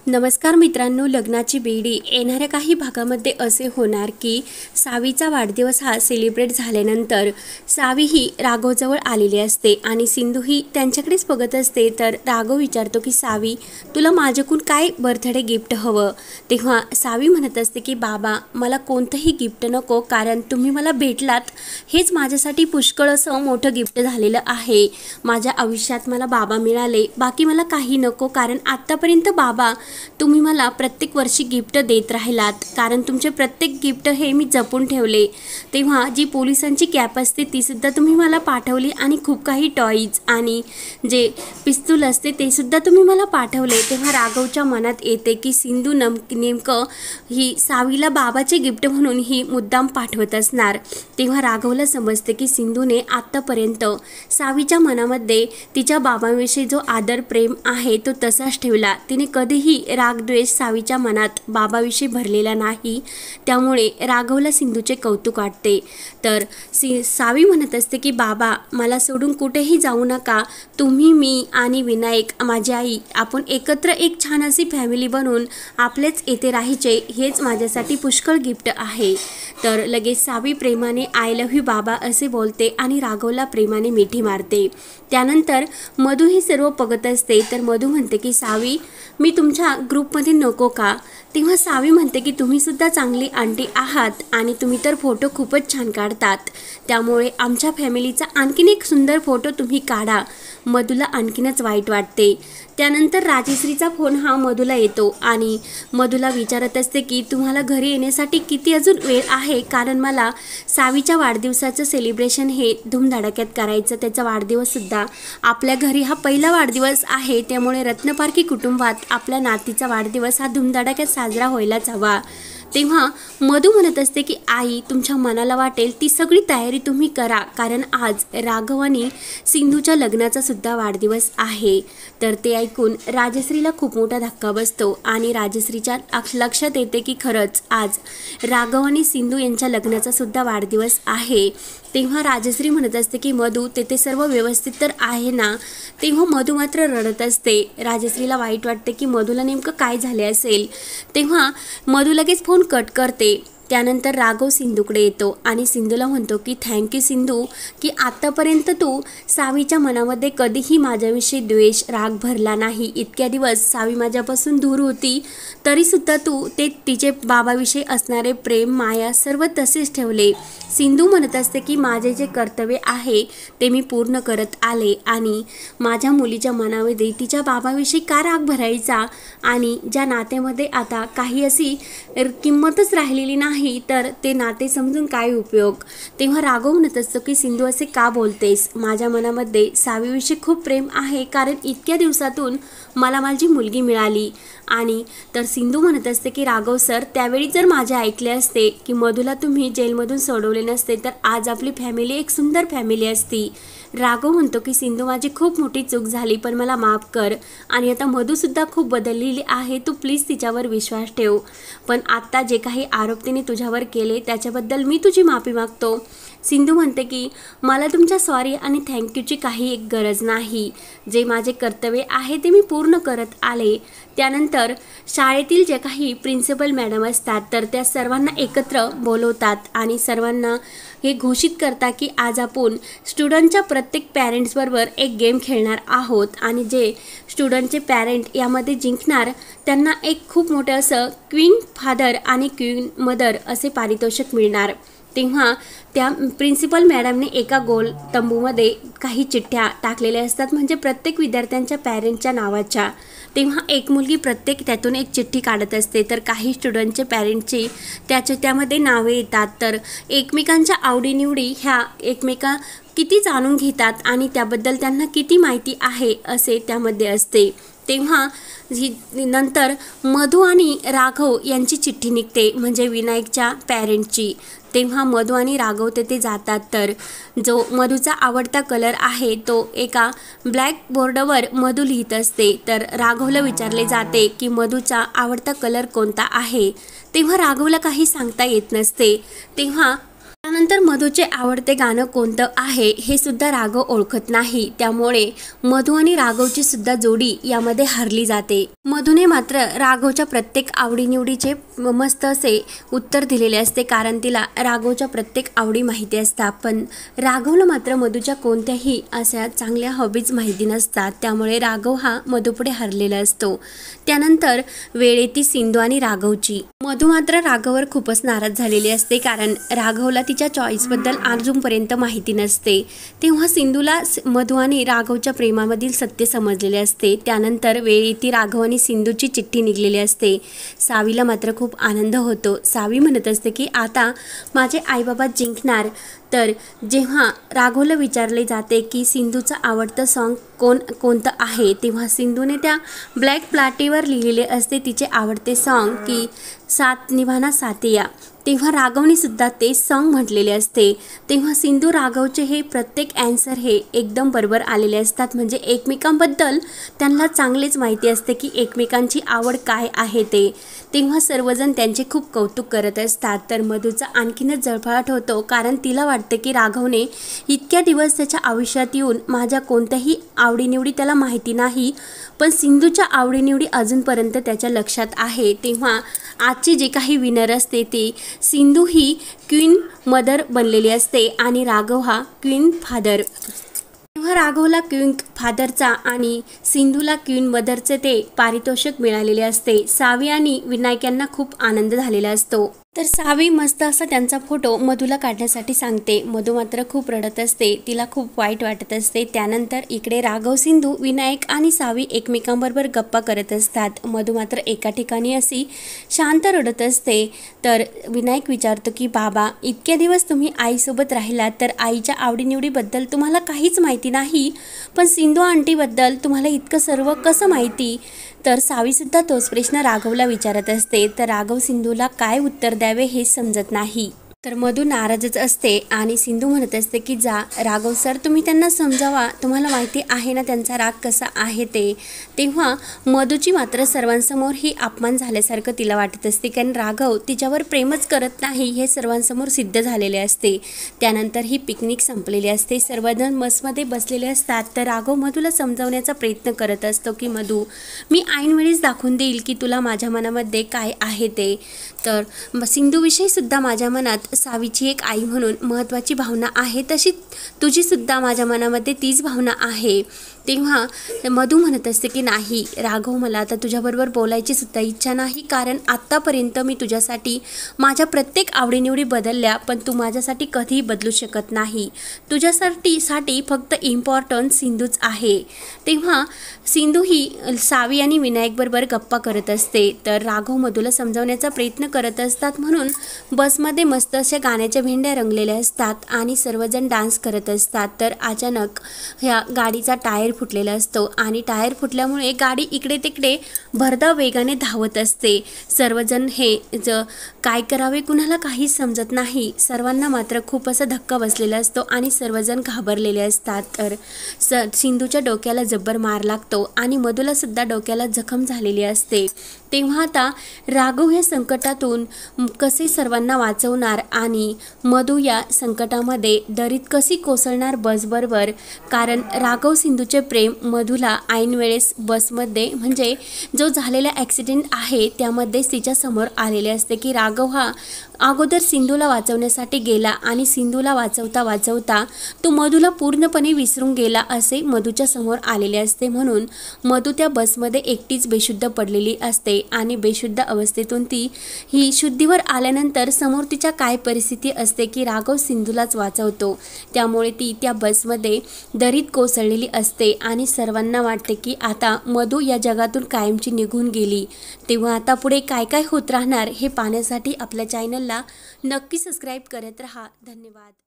नमस्कार मित्रांनो, लग्नाची बेडी येणाऱ्या काही भागामध्ये असे होणार की सावीचा वाढदिवस हा सेलिब्रेट झाल्यानंतर सावी ही राघवजवळ आलेली असते आणि सिंधू ही त्यांच्याकडेच बघत असते। तर राघव विचारतो की सावी, तुला माझ्याकडून काय बर्थडे गिफ्ट हवं? तेव्हा सावी म्हणत असते की बाबा, मला कोणतंही गिफ्ट नको, कारण तुम्ही मला भेटलात हेच माझ्यासाठी पुष्कळ असं मोठं गिफ्ट झालेलं आहे। माझ्या आयुष्यात मला बाबा मिळाले, बाकी मला काही नको, कारण आत्तापर्यंत बाबा तुम्ही मला प्रत्येक वर्षी गिफ्ट देत राहिलात, कारण तुमचे प्रत्येक गिफ्ट हे मी जपून ठेवले। तेव्हा जी पोलिसांची कॅप असते ती सुद्धा तुम्ही मला पाठवली आणि खूप काही टॉयज आणि जे पिस्तूल असते ते सुद्धा तुम्ही मला पाठवले। तेव्हा राघवच्या मनात येते की सिंधू नेमकं ही सावीला बाबाचे गिफ्ट म्हणून ही मुद्दाम पाठवत असणार। तेव्हा राघवला समजते की सिंधूने आत्तापर्यंत सावीच्या मनामध्ये तिच्या बाबांविषयी जो आदर प्रेम आहे तो तसाच ठेवला। तिने कधीही रागद्वेष सावीच्या मनात बाबाविषयी भरलेला नाही, त्यामुळे राघवला सिंधूचे कौतुक वाटते। तर सावी म्हणत असते की बाबा, मला सोडून कुठेही जाऊ नका, तुम्ही, मी आणि विनायक माझी आई आपण एकत्र एक छान अशी फॅमिली बनवून आपलेच येथे राहायचे, हेच माझ्यासाठी पुष्कळ गिफ्ट आहे। तर लगेच सावी प्रेमाने आय लव्ह यू बाबा असे बोलते आणि राघवला प्रेमाने मिठी मारते। त्यानंतर मधू ही सर्व बघत असते। तर मधू म्हणते की सावी, मी तुमच्या ग्रुपमध्ये नको का? तेव्हा सावी म्हणते की तुम्ही सुद्धा चांगली आंटी आहात आणि तुम्ही तर फोटो खूपच छान काढतात, त्यामुळे आमच्या फॅमिलीचा आणखीन एक सुंदर फोटो तुम्ही काढा। मधूला आणखीनच वाईट वाटते। त्यानंतर राजश्रीचा फोन हा मधूला येतो आणि मधूला विचारत असते की तुम्हाला घरी येण्यासाठी किती अजून वेळ आहे, कारण मला सावीच्या वाढदिवसाचं सेलिब्रेशन हे धूमधडाक्यात करायचं। त्याचा वाढदिवससुद्धा आपल्या घरी हा पहिला वाढदिवस आहे, त्यामुळे रत्नपारखी कुटुंबात आपल्या नातीचा वाढदिवस हा धूमधडाक्यात साजरा व्हायलाच हवा। तेव्हा मधू म्हणत असते की आई, तुमच्या मनाला वाटेल ती सगळी तयारी तुम्ही करा, कारण आज राघव आणि सिंधूच्या लग्नाचा सुद्धा वाढदिवस आहे। तर ते ऐकून राजश्रीला खूप मोठा धक्का बसतो आणि राजश्रीच्या लक्षात येते की खरंच आज राघव आणि सिंधू यांच्या लग्नाचा सुद्धा वाढदिवस आहे। तेव्हा राजश्री म्हणत असते की मधू, तेथे सर्व व्यवस्थित तर आहे ना? तेव्हा मधू मात्र रडत असते। राजश्रीला वाईट वाटते की मधूला नेमकं काय झाले असेल। तेव्हा मधू लगेच फोन कट करते। त्यानंतर राघव सिंधूकडे येतो आणि सिंधूला म्हणतो की थँक्यू सिंधू, की आत्तापर्यंत तू सावीच्या मनामध्ये कधीही माझ्याविषयी द्वेष राग भरला नाही। इतक्या दिवस सावी माझ्यापासून दूर होती, तरीसुद्धा तू ते तिचे बाबाविषयी असणारे प्रेम माया सर्व तसेच ठेवले। सिंधू म्हणत असते की माझे जे कर्तव्य आहे ते मी पूर्ण करत आले आणि माझ्या मुलीच्या मनामध्ये तिच्या बाबाविषयी का राग भरायचा, आणि ज्या नात्यामध्ये आता काही अशी किंमतच राहिलेली नाही तर ते नाते समजून काय उपयोग। तेव्हा राघव म्हणत असतो की सिंधू असे का बोलतेस, माझ्या मनामध्ये सावीविषयी खूप प्रेम आहे, कारण इतक्या दिवसातून मला माझी मुलगी मिळाली। आणि तर सिंधू म्हणत असते की राघव सर, त्यावेळी जर माझे ऐकले असते की मधूला तुम्ही जेलमधून सोडवले नसते तर आज आपली फॅमिली एक सुंदर फॅमिली असती। राघव म्हणतो की सिंधू, माझी खूप मोठी चूक झाली, पण मला माफ कर, आणि आता मधूसुद्धा खूप बदललेली आहे, तू प्लीज तिच्यावर विश्वास ठेव, पण आत्ता जे काही आरोप तिने तुझ्यावर केले त्याच्याबद्दल मी तुझी माफी मागतो। सिंधू म्हणते की मला तुमच्या सॉरी आणि थँक्यूची काही एक गरज नाही, जे माझे कर्तव्य आहे ते मी पूर्ण करत आले। त्यानंतर शाळेतील जे काही प्रिन्सिपल मॅडम असतात तर त्या सर्वांना एकत्र बोलवतात आणि सर्वांना हे घोषित करतात की आज आपण स्टुडंटच्या प्रत्येक पॅरेंट्सबरोबर एक गेम खेळणार आहोत आणि जे स्टुडंटचे पॅरेंट यामध्ये जिंकणार त्यांना एक खूप मोठं असं क्वीन फादर आणि क्वीन मदर असे पारितोषिक मिळणार। तेव्हा त्या प्रिन्सिपल मॅडमने एका गोल तंबूमध्ये काही चिठ्ठ्या टाकलेल्या असतात, म्हणजे प्रत्येक विद्यार्थ्यांच्या पॅरेंटच्या नावाच्या। तेव्हा एक मुलगी प्रत्येक त्यातून एक चिठ्ठी काढत असते, तर काही स्टुडंटचे पॅरेंटची त्यामध्ये नावे येतात। तर एकमेकांच्या आवडीनिवडी ह्या एकमेका किती जाणून घेतात आणि त्याबद्दल त्यांना किती माहिती आहे असे त्यामध्ये असते। तेव्हा नंतर मधू आणि राघव यांची चिठ्ठी निघते, म्हणजे विनायकच्या पॅरेंटची। तेव्हा मधू आणि राघव तेथे जातात, तर जो मधूचा आवडता कलर आहे तो एका ब्लॅक बोर्डवर मधू लिहित असते। तर राघवला विचारले जाते की मधूचा आवडता कलर कोणता आहे। तेव्हा राघवला काही सांगता येत नसते। तेव्हा त्यानंतर मधूचे आवडते गाणं कोणतं आहे हे सुद्धा राघव ओळखत नाही, त्यामुळे मधू आणि राघवची सुद्धा जोडी यामध्ये हरली जाते। मधूने मात्र राघवच्या प्रत्येक आवडीनिवडीचे मस्त असे उत्तर दिलेले असते, कारण तिला राघवच्या प्रत्येक आवडी माहिती असतात, पण राघवला मात्र मधूच्या कोणत्याही अशा चांगल्या हॉबीज माहिती नसतात, त्यामुळे राघव हा मधूपुढे हरलेला असतो। त्यानंतर वेळ येते सिंधू आणि राघवची। मधू मात्र राघववर खूपच नाराज झालेली असते, कारण राघवला तिच्या चॉईसबद्दल अजूनपर्यंत माहिती नसते। तेव्हा सिंधूला मधू आणि राघवच्या प्रेमामधील सत्य समजलेले असते। त्यानंतर वेळ येते राघव आणि सिंधूची चिठ्ठी निघलेली असते। सावीला मात्र खूप आनंद होतो। सावी म्हणत असते की आता माझे आईबाबा जिंकणार। तर जेव्हा राघवला विचारले जाते की सिंधूचं आवडतं सॉन्ग कोणतं आहे, तेव्हा सिंधूने त्या ब्लॅक प्लाटीवर लिहिलेले असते तिचे आवडते सॉन्ग की साथ निभाना साथिया। तेव्हा राघवने सुद्धा ते सॉन्ग म्हटलेले असते। तेव्हा सिंधू राघवचे हे प्रत्येक ॲन्सर हे एकदम बरोबर आलेले असतात, म्हणजे एकमेकांबद्दल त्यांना चांगलेच माहिती असते की एकमेकांची आवड काय आहे ते। तेव्हा सर्वजण त्यांचे खूप कौतुक करत असतात। तर मधूचा आणखीनच जळफळाट होतो, कारण तिला वाटते की राघवने इतक्या दिवस त्याच्या आयुष्यात येऊन माझ्या कोणत्याही आवडीनिवडी त्याला माहिती नाही, पण सिंधूच्या आवडीनिवडी अजूनपर्यंत त्याच्या लक्षात आहे। तेव्हा आजची जे काही विनर असते ते सिंधू ही क्वीन मदर बनलेली असते आणि राघव हा क्वीन फादर। तेव्हा राघवला क्वीन फादरचा आणि सिंधूला क्वीन मदरचे ते पारितोषिक मिळालेले असते। सावी आणि विनायक यांना खूप आनंद झालेला असतो। तर सावी मस्त असा त्यांचा फोटो मधूला काढण्यासाठी सांगते। मधू मात्र खूप रडत असते, तिला खूप वाईट वाटत असते। त्यानंतर इकडे राघव, सिंधू, विनायक आणि सावी एकमेकांबरोबर गप्पा करत असतात। मधू मात्र एका ठिकाणी अशी शांत रडत असते। तर विनायक विचारतो की बाबा, इतक्या दिवस तुम्ही आईसोबत राहिलात, तर आईच्या आवडीनिवडीबद्दल तुम्हाला काहीच माहिती नाही, पण सिंधू आंटीबद्दल तुम्हाला इतकं सर्व कसं माहिती? तर सावीसुद्धा तोच प्रश्न राघवला विचारत असते। तर राघव सिंधूला काय उत्तर द्यावे हे समजत नाही। तर मधू नाराजच असते आणि सिंधू म्हणत असते की जा राघव सर, तुम्ही त्यांना समजावा, तुम्हाला माहिती आहे ना त्यांचा राग कसा आहे ते। तेव्हा मधूची मात्र सर्वांसमोर ही अपमान झाल्यासारखं तिला वाटत असते, कारण राघव तिच्यावर प्रेमच करत नाही हे सर्वांसमोर सिद्ध झालेले असते। त्यानंतर ही पिकनिक संपलेली असते, सर्वजण बसमध्ये बसलेले असतात। तर राघव मधूला समजावण्याचा प्रयत्न करत असतो की मधू, मी ऐनवेळीच दाखवून देईल की तुला माझ्या मनामध्ये काय आहे ते। तर सिंधूविषयी सुद्धा माझ्या मनात सावीची एक आई म्हणून महत्त्वाची भावना आहे, तशी तुझी सुद्धा माझ्या मनामध्ये तीच भावना आहे। तेव्हा मधू म्हणत असते की नाही राघव, मला आता तुझ्याबरोबर बोलायची सुद्धा इच्छा नाही, कारण आत्तापर्यंत मी तुझ्यासाठी माझ्या प्रत्येक आवडीनिवडी बदलल्या, पण तू माझ्यासाठी कधीही बदलू शकत नाही। तुझ्यासाठी फक्त इम्पॉर्टंट सिंधूच आहे। तेव्हा सिंधू ही सावी आणि विनायकबरोबर गप्पा करत असते। तर राघव मधूला समजावण्याचा प्रयत्न करत असतात, म्हणून बसमध्ये मस्त अशा गाण्याच्या भेंड्या रंगलेल्या असतात आणि सर्वजण डान्स करत असतात। तर अचानक ह्या गाडीचा टायर फुटलेला असतो आणि टायर फुटल्यामुळे गाडी इकडे तिकडे भरधाव वेगाने धावत असते। सर्वजण हे काय करावे कुणाला काहीच समजत नाही। सर्वांना मात्र खूप असा धक्का बसलेला असतो आणि सर्वजण घाबरलेले असतात। तर सिंधूच्या डोक्याला जब्बर मार लागतो आणि मधूला सुद्धा डोक्याला जखम झालेली असते। तेव्हा आता राघव या संकटातून कसे सर्वांना वाचवणार आणि मधू या संकटामध्ये दरीत कशी कोसळणार बसबरोबर, कारण राघव सिंधूचे प्रेम मधूला ऐनवेळेस बसमध्ये, म्हणजे जो झालेला ॲक्सिडेंट आहे त्यामध्येच तिच्या समोर आलेले असते की राघव हा अगोदर सिंधूला वाचवण्यासाठी गेला आणि सिंधूला वाचवता वाचवता तो मधूला पूर्णपणे विसरून गेला असे मधूच्या समोर आलेले असते। म्हणून मधू त्या बसमध्ये एकटीच बेशुद्ध पडलेली असते आणि बेशुद्ध अवस्थेतून ती ही शुद्धीवर आल्यानंतर समोर तिच्या काय परिस्थिती असते की राघव सिंधूलाच वाचवतो, त्यामुळे ती त्या बसमध्ये दरीत कोसळलेली असते आणि सर्वांना वाटते की आता मधू या जगातून कायमची निघून गेली। तेव्हा आता पुढे काय काय होत राहणार हे पाहण्यासाठी आपल्या चॅनलला नक्की सबस्क्राईब करत रहा। धन्यवाद।